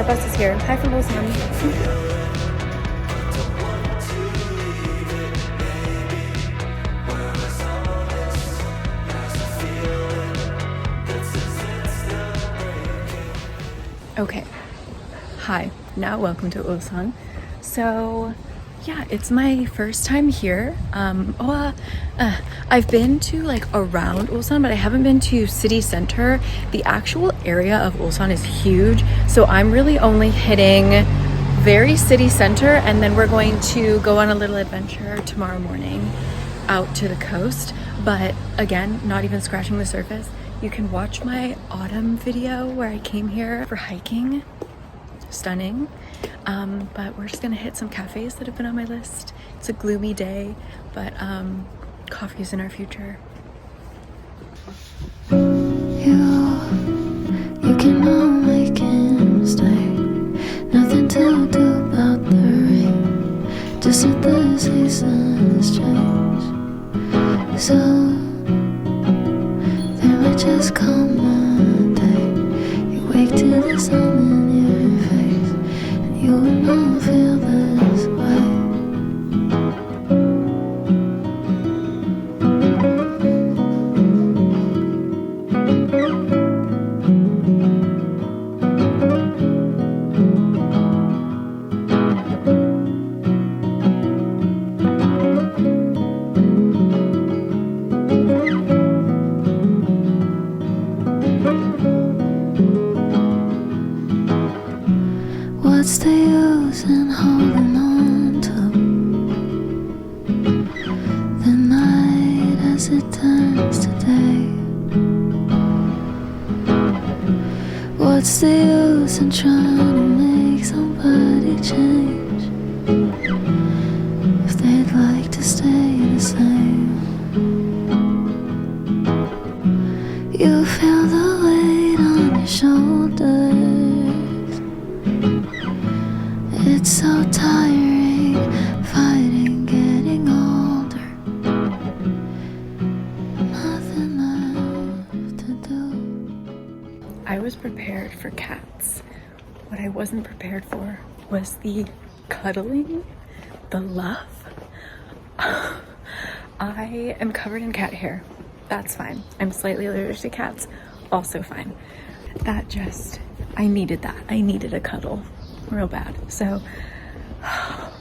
bus is here. Hi from Ulsan. Okay, hi, now welcome to Ulsan. So yeah, it's my first time here. I've been to like around Ulsan, but I haven't been to city center. The actual area of Ulsan is huge, so I'm really only hitting very city center, and then we're going to go on a little adventure tomorrow morning out to the coast. But again, not even scratching the surface. You can watch my autumn video where I came here for hiking. Stunning. But we're just gonna hit some cafes that have been on my list. It's a gloomy day, but coffee's in our future. You cannot make a mistake. Nothing to do about the rain. Just that the seasons change. So just come one day, you wake to the sun in your face, and you will not feel this way. What's the use in holding on to the night as it turns to day? What's the use in trying to make somebody change if they'd like to stay the same? You feel the weight on your shoulders. It's so tiring, fighting, getting older. Nothing left to do. I was prepared for cats. What I wasn't prepared for was the cuddling, the love. I am covered in cat hair. That's fine. I'm slightly allergic to cats. Also fine. I needed that. I needed a cuddle. Real bad. So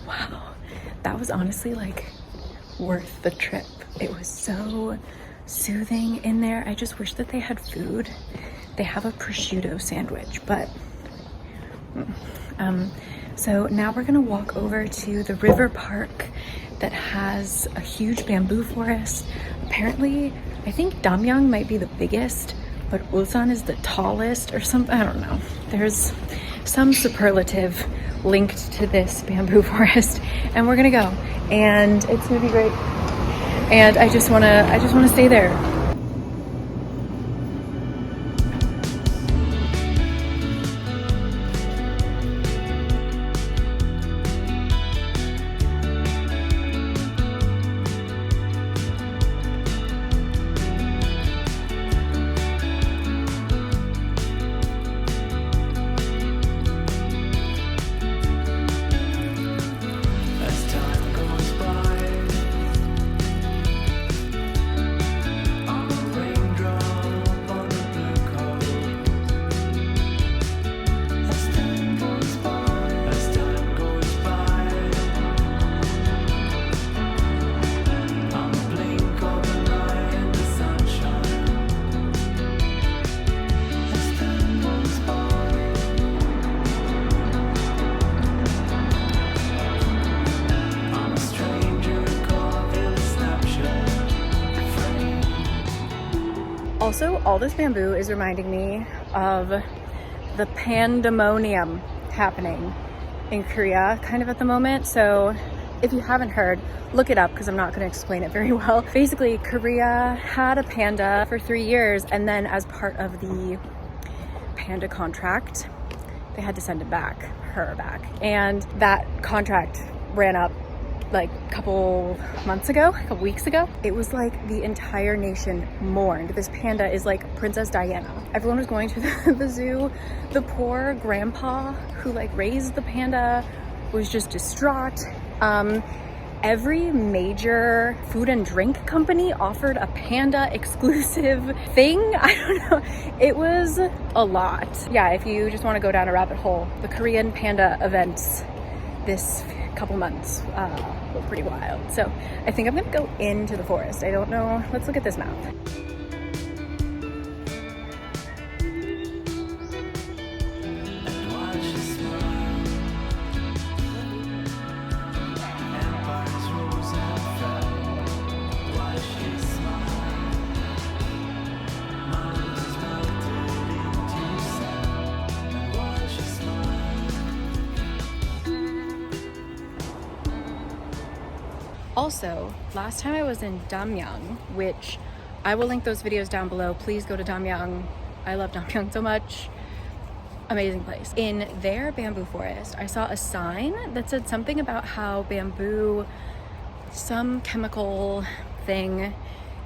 wow, that was honestly like worth the trip. It was so soothing in there. I just wish that they had food. They have a prosciutto sandwich, but so now we're gonna walk over to the river park that has a huge bamboo forest. Apparently, I think Damyang might be the biggest, but Ulsan is the tallest or something. I don't know. There's some superlative linked to this bamboo forest, and we're gonna go, and it's gonna be great. And I just wanna stay there. Also, all this bamboo is reminding me of the pandemonium happening in Korea kind of at the moment. So if you haven't heard, look it up because I'm not going to explain it very well. Basically, Korea had a panda for 3 years, and then as part of the panda contract, they had to send her back. And that contract ran up like a couple weeks ago, it was like the entire nation mourned. This panda is like Princess Diana. Everyone was going to the zoo. The poor grandpa who like raised the panda was just distraught. Every major food and drink company offered a panda exclusive thing. I don't know. It was a lot. Yeah, if you just want to go down a rabbit hole, the Korean panda events this couple months were pretty wild. So I think I'm gonna go into the forest. I don't know. Let's look at this map. Also, last time I was in Damyang, which I will link those videos down below. Please go to Damyang. I love Damyang so much. Amazing place. In their bamboo forest, I saw a sign that said something about how bamboo, some chemical thing,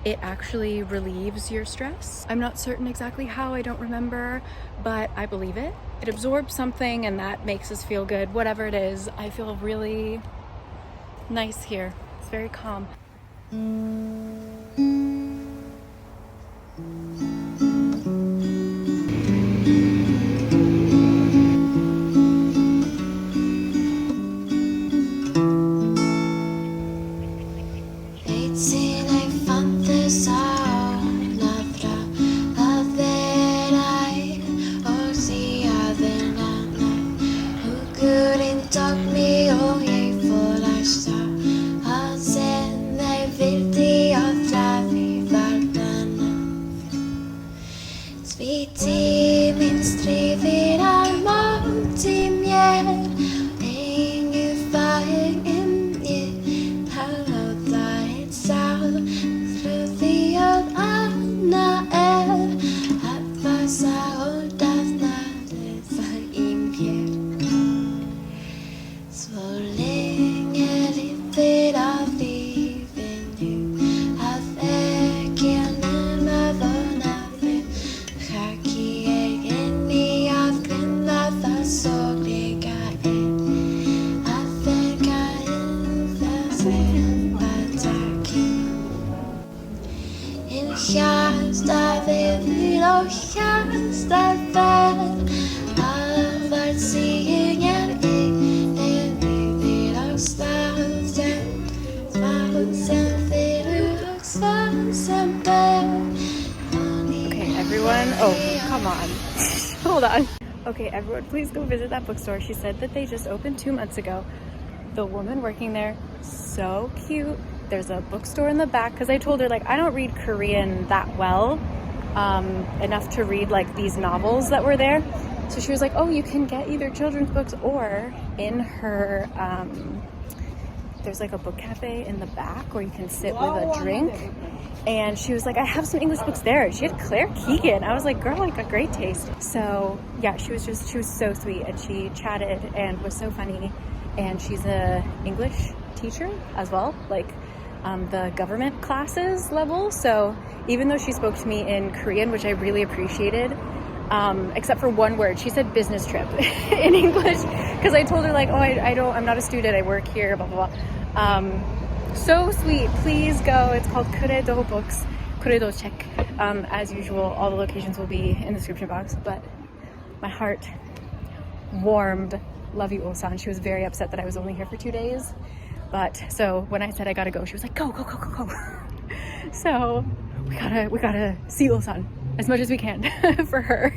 it actually relieves your stress. I'm not certain exactly how, I don't remember, but I believe it. It absorbs something and that makes us feel good. Whatever it is, I feel really nice here. It's very calm. Oh, come on. Hold on. Okay, everyone, please go visit that bookstore. She said that they just opened 2 months ago. The woman working there, so cute. There's a bookstore in the back because I told her, like, I don't read Korean that well, enough to read like these novels that were there. So she was like, oh, you can get either children's books or in her, there's like a book cafe in the back where you can sit with a drink. And she was like, I have some English books there. She had Claire Keegan. I was like, girl, like, a great taste. So yeah, she was so sweet, and she chatted and was so funny. And she's a English teacher as well, like the government classes level. So even though she spoke to me in Korean, which I really appreciated, except for one word, she said business trip in English, because I told her like, oh, I'm not a student, I work here, blah blah blah. So sweet. Please go. It's called Kuredo Books. Kuredo check. As usual, all the locations will be in the description box, but my heart warmed. Love you, Ulsan. She was very upset that I was only here for 2 days, but so when I said I gotta go, she was like, go. So we gotta see Ulsan as much as we can for her.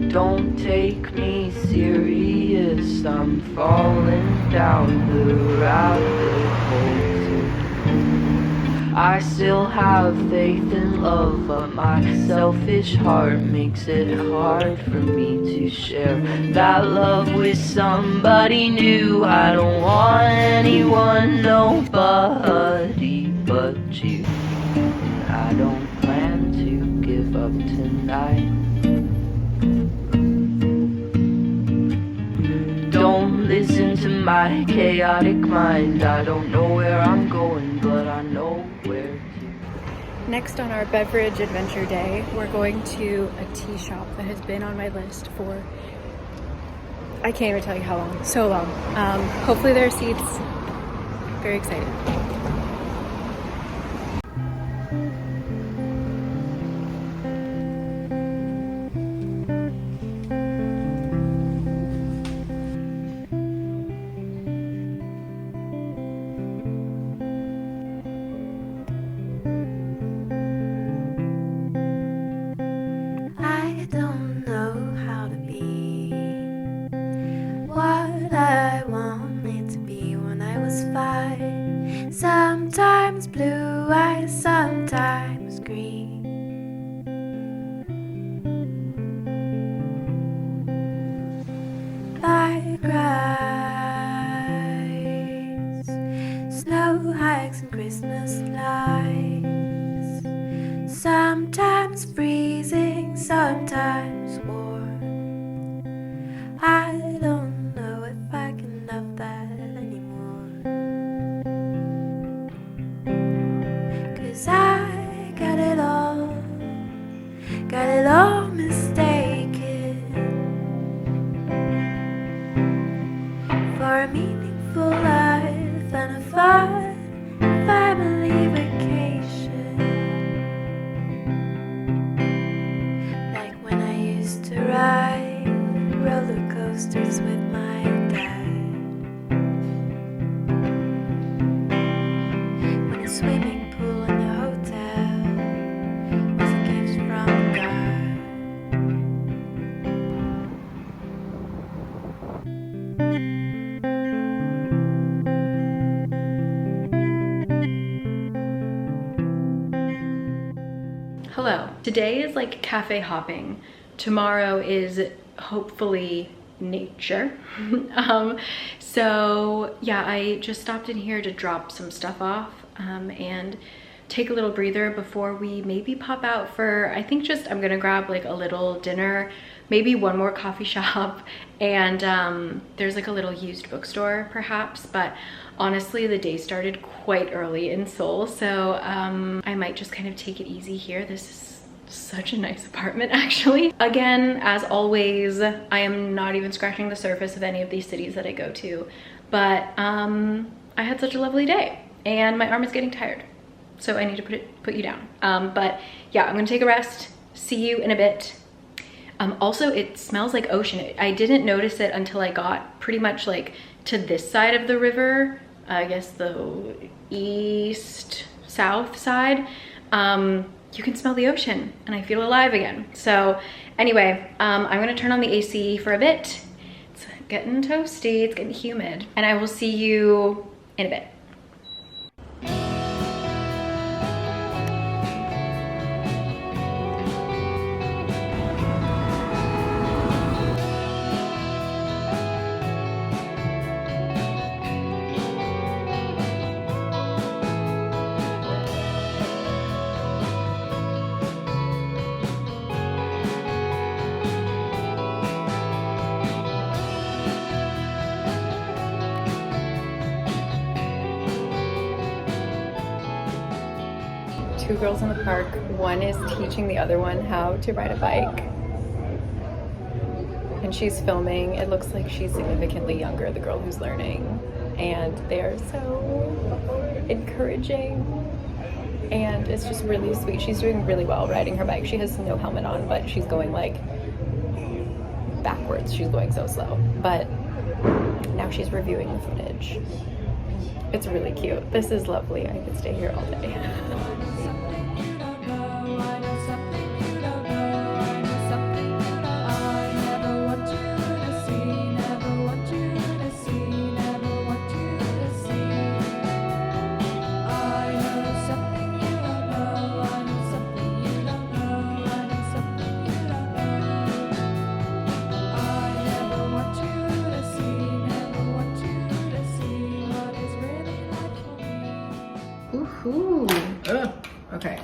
Don't take me serious, I'm falling down the rabbit hole. I still have faith in love, but my selfish heart makes it hard for me to share that love with somebody new. I don't want anyone, nobody but you. And I don't plan to give up tonight. Don't listen to my chaotic mind. I don't know where I'm going, but I know where to. Next on our beverage adventure day, we're going to a tea shop that has been on my list for, I can't even tell you how long, so long. Hopefully there are seats. Very excited. I don't know how to be what I wanted to be when I was 5. Sometimes blue eyes, sometimes green. Bike rides, snow hikes and Christmas lights. Sometimes freezing, sometimes warm. I don't know if I can love that anymore. 'Cause I got it all mistaken for a meaningful life and a fun family vacation. Like when I used to ride roller coasters with my dad. When a swimming pool in the hotel was a gift from God. Hello. Today is like cafe hopping. Tomorrow is hopefully nature. So yeah, I just stopped in here to drop some stuff off and take a little breather before we maybe pop out for, I think just I'm gonna grab like a little dinner, maybe one more coffee shop, and there's like a little used bookstore perhaps, but honestly the day started quite early in Seoul, so I might just kind of take it easy here. This is such a nice apartment actually. Again, as always, I am not even scratching the surface of any of these cities that I go to, but I had such a lovely day and my arm is getting tired, so I need to put you down. But yeah, I'm gonna take a rest. See you in a bit. Also, it smells like ocean. I didn't notice it until I got pretty much like to this side of the river, I guess the east south side. You can smell the ocean and I feel alive again. So anyway, I'm gonna turn on the AC for a bit. It's getting toasty, it's getting humid, and I will see you in a bit. Two girls in the park. One is teaching the other one how to ride a bike. And she's filming. It looks like she's significantly younger, the girl who's learning. And they are so encouraging. And it's just really sweet. She's doing really well riding her bike. She has no helmet on, but she's going like backwards. She's going so slow. But now she's reviewing the footage. It's really cute. This is lovely. I could stay here all day. Okay.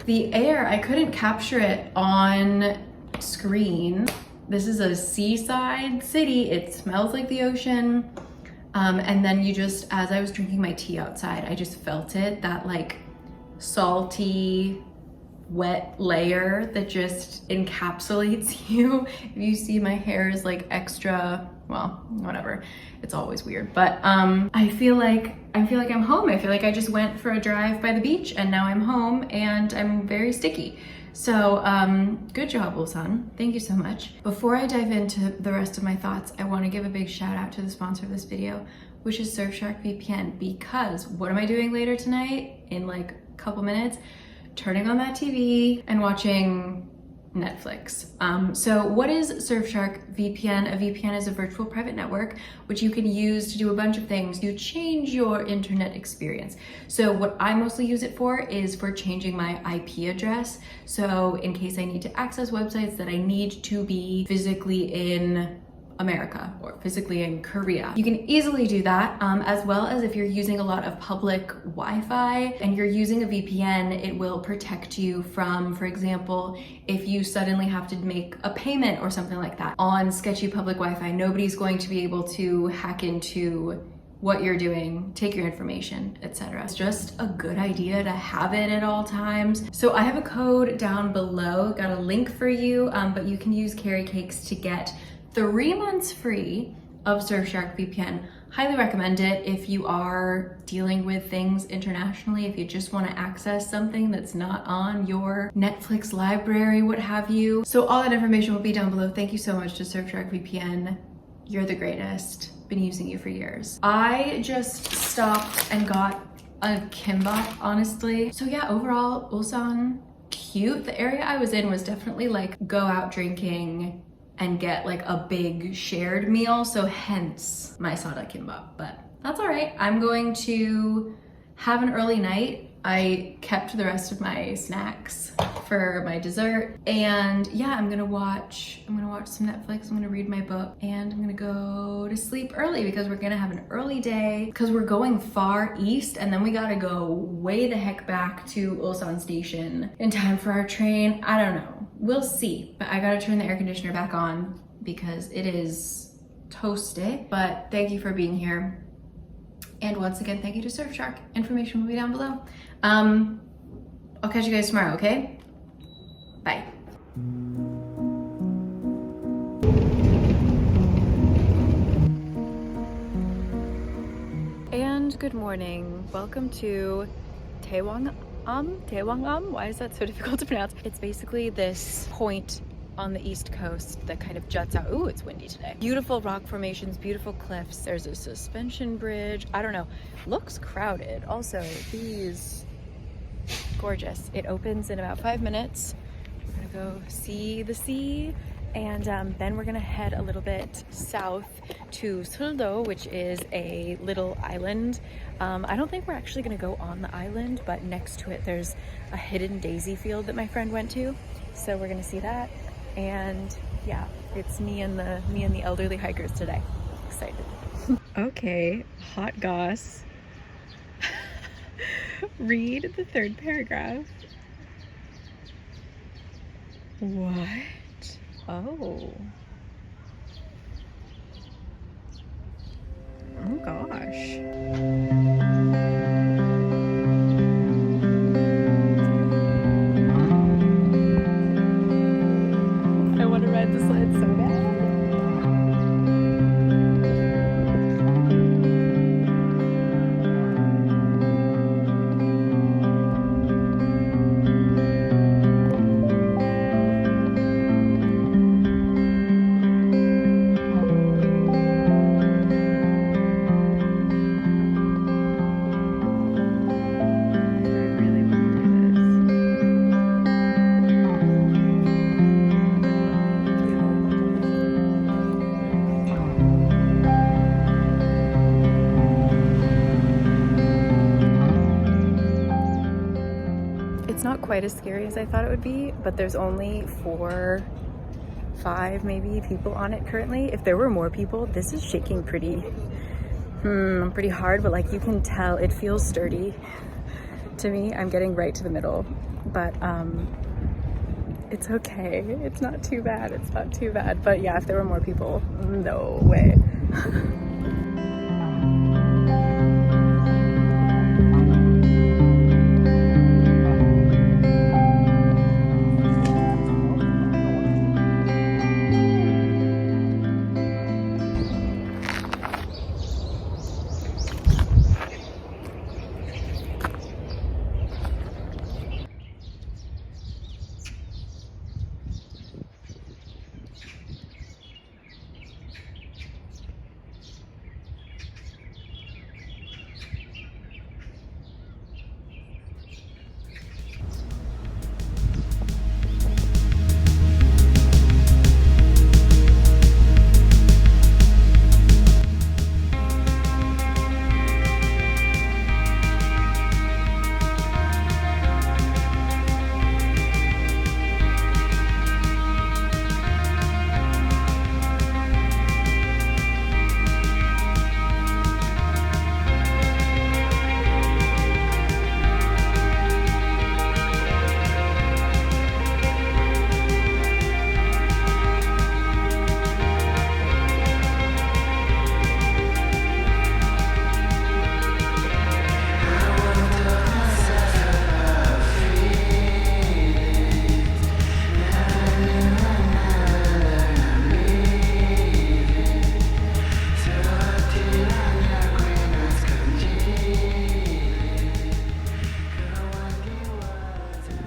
The air, I couldn't capture it on screen. This is a seaside city. It smells like the ocean. And then you just, as I was drinking my tea outside, I just felt it, that like salty, wet layer that just encapsulates you. If you see my hair is like extra, well, whatever. It's always weird, but I feel like I'm home. I feel like I just went for a drive by the beach and now I'm home and I'm very sticky. So good job, Ulsan. Thank you so much. Before I dive into the rest of my thoughts, I want to give a big shout out to the sponsor of this video, which is Surfshark VPN, because what am I doing later tonight in like a couple minutes? Turning on that TV and watching Netflix. So what is Surfshark VPN? A VPN is a virtual private network which you can use to do a bunch of things. You change your internet experience. So what I mostly use it for is for changing my IP address. So in case I need to access websites that I need to be physically in America or physically in Korea. You can easily do that, as well as if you're using a lot of public Wi-Fi and you're using a VPN, it will protect you from, for example, if you suddenly have to make a payment or something like that on sketchy public Wi-Fi, nobody's going to be able to hack into what you're doing, take your information, etc. It's just a good idea to have it at all times. So I have a code down below, got a link for you, but you can use Cari Cakes to get 3 months free of Surfshark VPN. Highly recommend it if you are dealing with things internationally, if you just want to access something that's not on your Netflix library, what have you. So all that information will be down below. Thank you so much to Surfshark VPN. You're the greatest. Been using you for years. I just stopped and got a kimbap, honestly. So yeah, overall, Ulsan, cute. The area I was in was definitely like go out drinking and get like a big shared meal, so hence my sada kimbap, but that's all right. I'm going to have an early night. I kept the rest of my snacks for my dessert, and yeah, I'm gonna watch some Netflix, I'm gonna read my book, and I'm gonna go to sleep early because we're gonna have an early day because we're going far east, and then we gotta go way the heck back to Ulsan Station in time for our train. I don't know. We'll see, but I gotta turn the air conditioner back on because it is toasty. But thank you for being here. And once again, thank you to Surfshark. Information will be down below. I'll catch you guys tomorrow, okay? Bye. And good morning. Welcome to Taewangam? Why is that so difficult to pronounce? It's basically this point on the east coast that kind of juts out. Ooh, it's windy today. Beautiful rock formations, beautiful cliffs. There's a suspension bridge. I don't know. Looks crowded. Also, these gorgeous. It opens in about 5 minutes. We're gonna go see the sea, and then we're gonna head a little bit south to Seoul, which is a little island. I don't think we're actually gonna go on the island, but next to it there's a hidden daisy field that my friend went to, so we're gonna see that. And yeah, it's me and the elderly hikers today. Excited. Okay, hot goss. Read the 3rd paragraph. What? Oh. Oh gosh. I want to ride the sled so bad. Quite as scary as I thought it would be, but there's only 4, 5 maybe people on it currently. If there were more people, this is shaking pretty hard, but like you can tell it feels sturdy. to me. I'm getting right to the middle, but it's okay. It's not too bad. It's not too bad. But yeah, if there were more people, no way.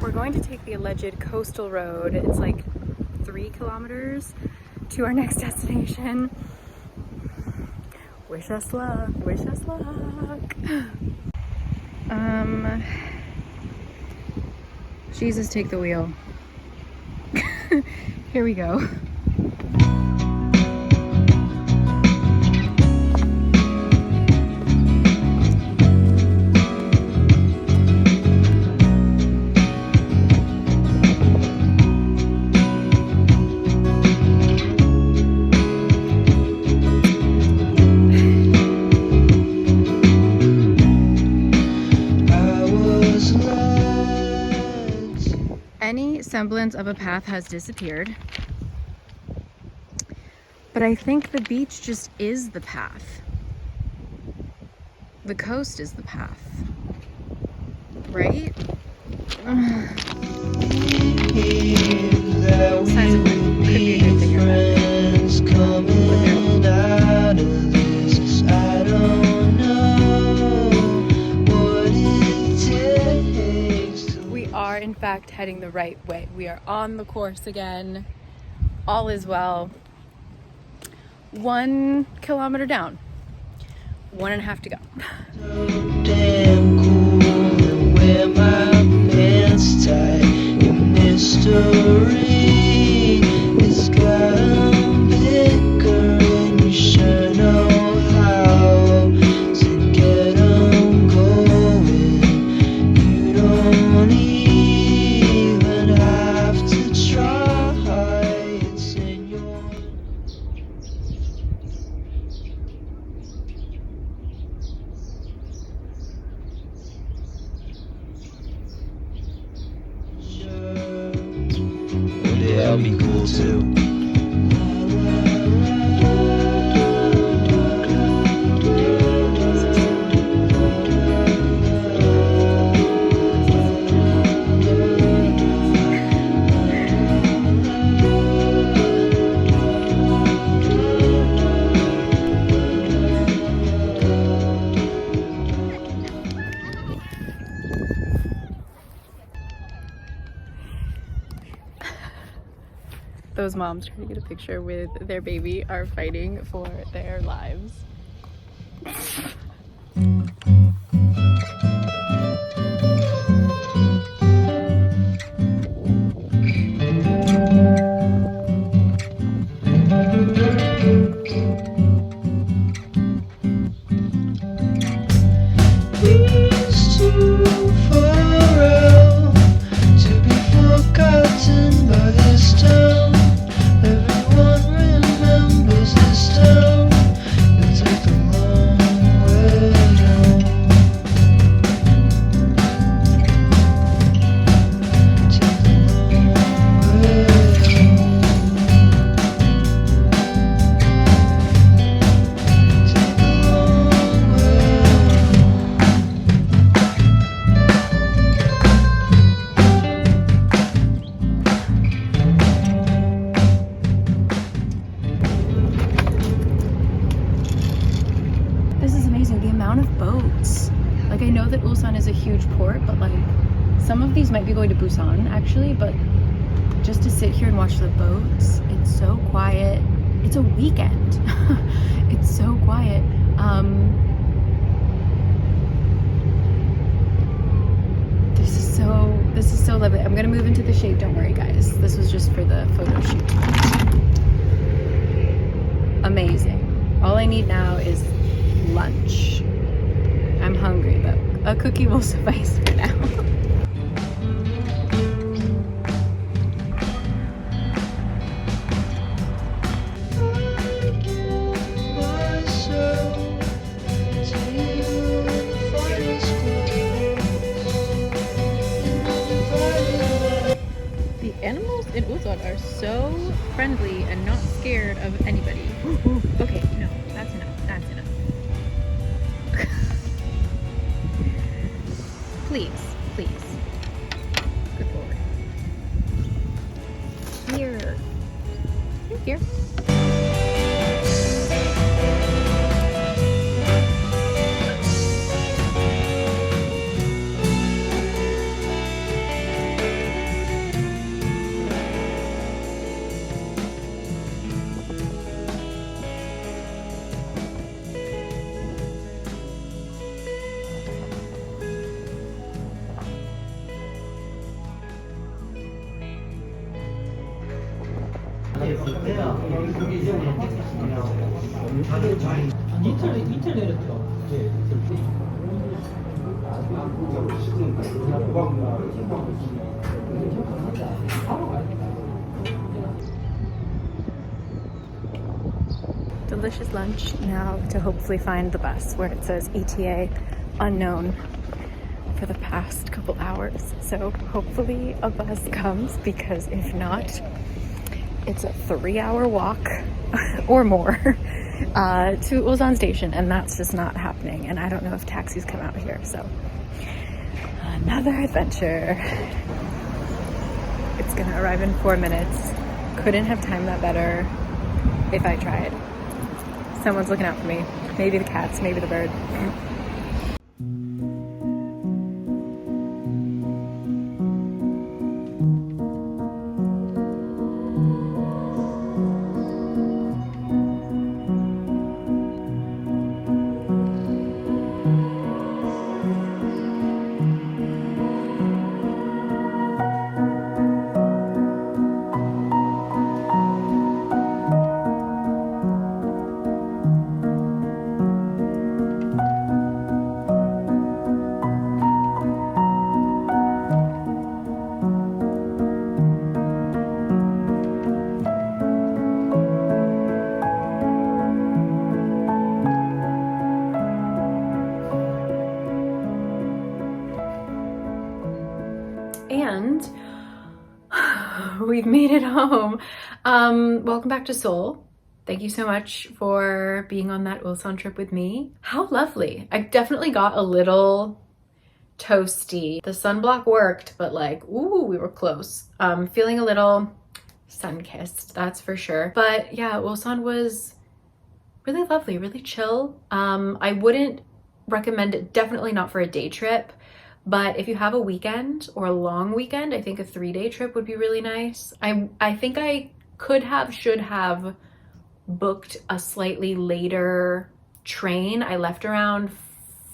We're going to take the alleged coastal road. It's like 3 kilometers to our next destination. Wish us luck, wish us luck. Jesus, take the wheel. Here we go. Any semblance of a path has disappeared, but I think the beach just is the path. The coast is the path, right? Signs of life could be a good thing or in fact heading the right way. We are on the course again. All is well. 1 kilometer down. 1.5 to go. So damn cool and wear my pants tight. Your mystery is got 'em bigger and you sure know how to get 'em going. You don't even have to try. It's in your that'll be cool too. Those moms trying to get a picture with their baby are fighting for their lives. These two forever to be forgotten by this town. Everyone remembers this town. You'll take the long way home. amazing. The amount of boats. Like, I know that Ulsan is a huge port, but like some of these might be going to Busan actually, but just to sit here and watch the boats, it's so quiet. It's a weekend. It's so quiet. This is so lovely. I'm gonna move into the shade, don't worry guys. This was just for the photo shoot. Amazing. All I need now is lunch. I'm hungry though. A cookie will suffice for now. Animals in Ulsan are so friendly and not scared of anybody. Okay, no, that's enough. That's enough. Please, please. Good lord. Here. Here. 이틀 내렸죠. Delicious lunch now to hopefully find the bus where it says ETA unknown for the past couple hours. So hopefully a bus comes, because if not, it's a 3-hour walk or more to Ulsan Station, and that's just not happening. And I don't know if taxis come out here, so another adventure. It's gonna arrive in 4 minutes. Couldn't have timed that better if I tried. Someone's looking out for me. Maybe the cats, maybe the bird. And we've made it home. Welcome back to Seoul. Thank you so much for being on that Ulsan trip with me. How lovely. I definitely got a little toasty. The sunblock worked, but like, ooh, we were close. Feeling a little sun-kissed, that's for sure. But yeah, Ulsan was really lovely, really chill. I wouldn't recommend it, definitely not for a day trip. But if you have a weekend or a long weekend, I think a 3-day trip would be really nice. I think I should have booked a slightly later train. I left around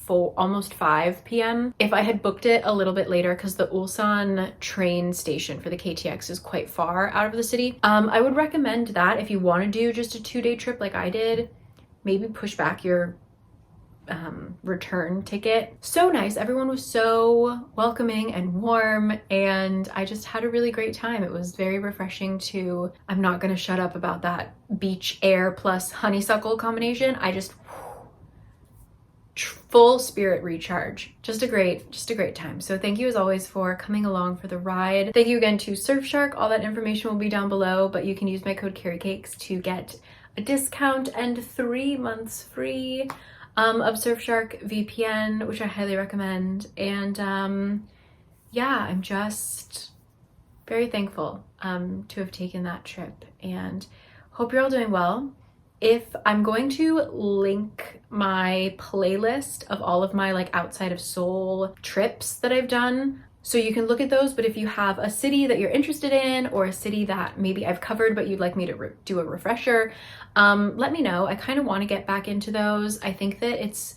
almost 5 p.m. If I had booked it a little bit later, because the Ulsan train station for the KTX is quite far out of the city. I would recommend that if you want to do just a 2-day trip like I did, maybe push back your return ticket. So nice. Everyone was so welcoming and warm, and I just had a really great time. It was very refreshing to, I'm not gonna shut up about that beach air plus honeysuckle combination. I just full spirit recharge. Just a great time. So thank you as always for coming along for the ride. Thank you again to Surfshark. All that information will be down below, but you can use my code CariCakes to get a discount and 3 months free of Surfshark VPN, which I highly recommend. And yeah, I'm just very thankful to have taken that trip, and hope you're all doing well. if I'm going to link my playlist of all of my like outside of Seoul trips that I've done, so you can look at those. But if you have a city that you're interested in, or a city that maybe I've covered but you'd like me to do a refresher, let me know. I kind of want to get back into those. I think that it's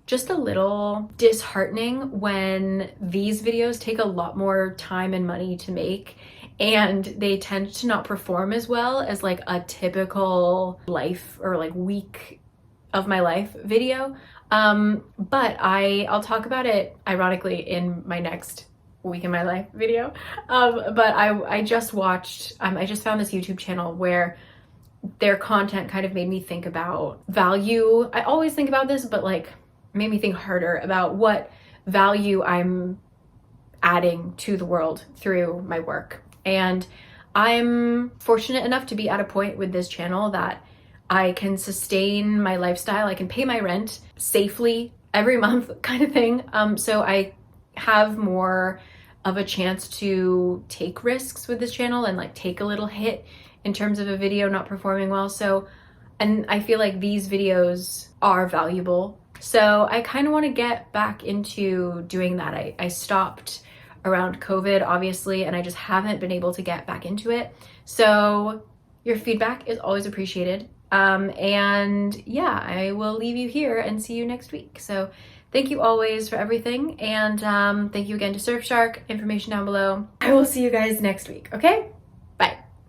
just a little disheartening when these videos take a lot more time and money to make, and they tend to not perform as well as like a typical life or like week of my life video. But I'll talk about it ironically in my next week in my life video. But I just watched, I just found this YouTube channel where their content kind of made me think about value. I always think about this, but like made me think harder about what value I'm adding to the world through my work. And I'm fortunate enough to be at a point with this channel that I can sustain my lifestyle. I can pay my rent safely every month kind of thing. So I have more of a chance to take risks with this channel and like take a little hit in terms of a video not performing well. So, and I feel like these videos are valuable. So I kind of want to get back into doing that. I stopped around COVID, obviously, and I just haven't been able to get back into it. So your feedback is always appreciated. And yeah, I will leave you here and see you next week. So thank you always for everything. And thank you again to Surfshark. Information down below. I will see you guys next week, okay?